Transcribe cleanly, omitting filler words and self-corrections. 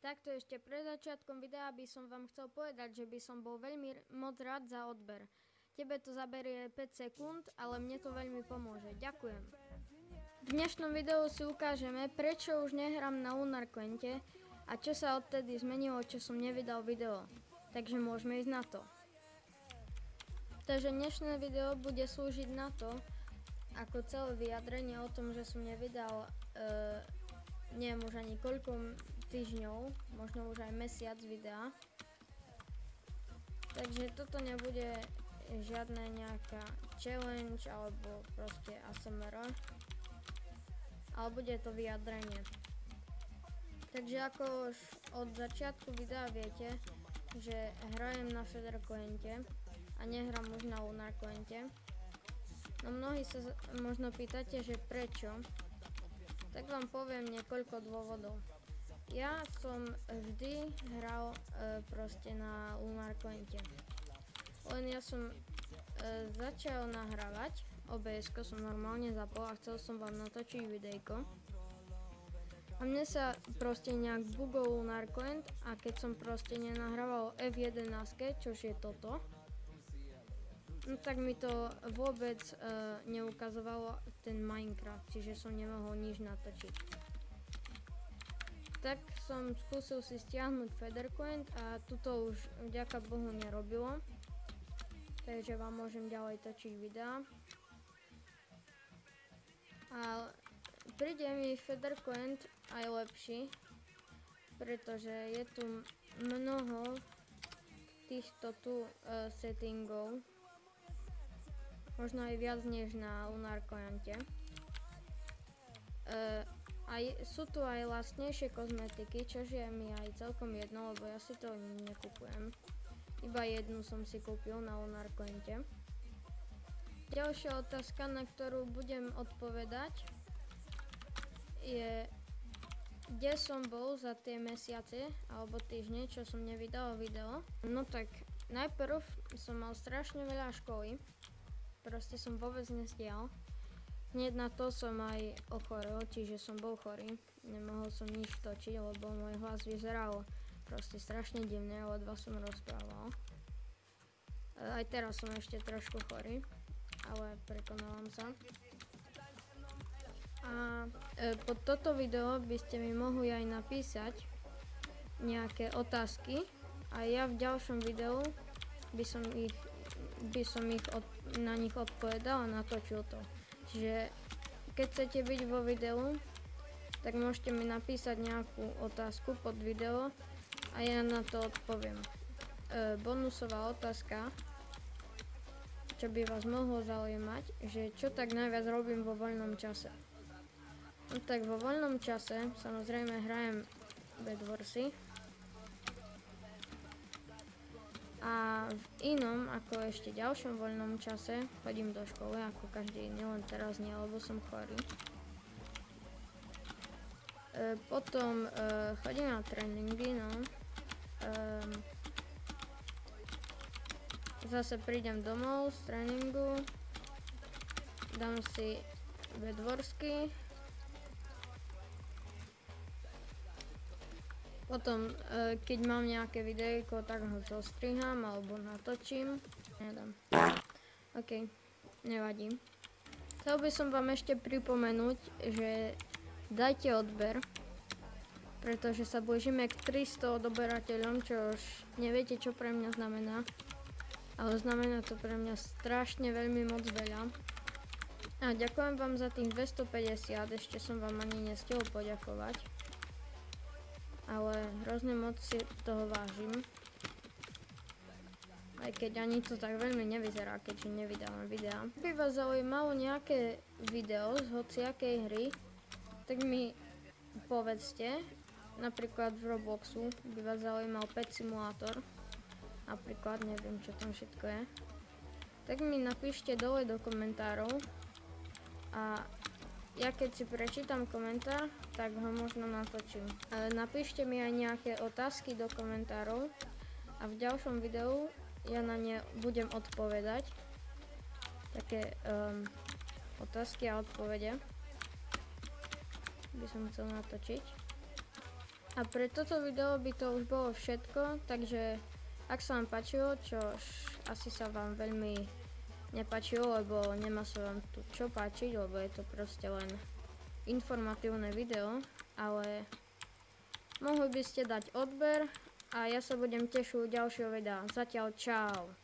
Takto ešte pred začiatkom videa by som vám chcel povedať, že by som bol veľmi moc rád za odber. Tebe to zaberie 5 sekúnd, ale mne to veľmi pomôže. Ďakujem. V dnešnom videu si ukážeme, prečo už nehrám na Lunarcointe a čo sa odtedy zmenilo, čo som nevydal video. Takže môžeme ísť na to. Takže dnešné video bude slúžiť na to, ako celé vyjadrenie o tom, že som nevydal neviem už ani koľko týždňov, možno už aj mesiac videa. Takže toto nebude žiadna nejaká challenge alebo proste ASMR, ale bude to vyjadrenie. Takže ako už od začiatku videa viete, že hrajem na Federcointe a nehrám už na Lunarcointe. No mnohí sa možno pýtate, že prečo, tak vám poviem niekoľko dôvodov. Ja som vždy hral proste na Lunarcointe. Len ja som začal nahrávať, OBS-ko som normálne zapol a chcel som vám natočiť videjko. A mne sa proste nejak bugol Lunarcoint a keď som proste nenahrával F11, čož je toto, no tak mi to vôbec neukazovalo ten Minecraft, čiže som nemohol nič natočiť. Tak som skúsil si stiahnuť Federcoint a tuto už vďaka Bohu nerobilo. Takže vám môžem ďalej točiť videá. A príde mi Federcoint aj lepší, pretože je tu mnoho týchto tu settingov. Možno aj viac než na Lunarcointe. Sú tu aj lacnejšie kozmetiky, čož je mi aj celkom jedno, lebo ja si to nekupujem. Iba jednu som si kúpil na Lunarcointe. Ďalšia otázka, na ktorú budem odpovedať, je, kde som bol za tie mesiace alebo týždne, čo som nevydal video. No tak najprv som mal strašne veľa školy. Proste som vôbec nestial. Hneď na to som aj ochorel, čiže som bol chorý. Nemohol som nič točiť, lebo môj hlas vyzeral proste strašne divne, ledva som rozprával. Aj teraz som ešte trošku chorý, ale prekonávam sa. A pod toto video by ste mi mohli aj napísať nejaké otázky a ja v ďalšom videu by som na nich odpovedal a natočil to. Čiže keď chcete byť vo videu, tak môžete mi napísať nejakú otázku pod video a ja na to odpoviem. Bonusová otázka, čo by vás mohlo zaujímať, že čo tak najviac robím vo voľnom čase. No tak vo voľnom čase samozrejme hrajem Bedwarsy. A v inom, ako ešte ďalšom voľnom čase, chodím do školy ako každý iný, len teraz nie, lebo som chorý. Potom chodím na tréningy, no. Zase prídem domov z tréningu, dám si Bedwarsky. Potom, keď mám nejaké videjko, tak ho zostriham alebo natočím. Nedám. OK, nevadí. Chcel by som vám ešte pripomenúť, že dajte odber, pretože sa blížime k 300 odberateľom, čo už neviete, čo pre mňa znamená. Ale znamená to pre mňa strašne veľmi moc veľa. A ďakujem vám za tých 250, ešte som vám ani nestihol poďakovať. Ale hrozne moc si toho vážim. Aj keď ani to tak veľmi nevyzerá, keďže nevydávam videá. Ak by vás zaujímalo nejaké video z hociakej hry, tak mi povedzte. Napríklad v Robloxu by vás zaujímal Pet Simulator. Napríklad, neviem čo tam všetko je. Tak mi napíšte dole do komentárov. A ja keď si prečítam komentár, tak ho možno natočím. Napíšte mi aj nejaké otázky do komentárov a v ďalšom videu ja na ne budem odpovedať. Také otázky a odpovede by som chcel natočiť. A A pre toto video by to už bolo všetko, takže ak sa vám páčilo, čož asi sa vám veľmi nepáčilo, lebo nemá sa vám tu čo páčiť, lebo je to proste len informatívne video, ale mohli by ste dať odber a ja sa budem tešiť u ďalšieho videa. Zatiaľ čau.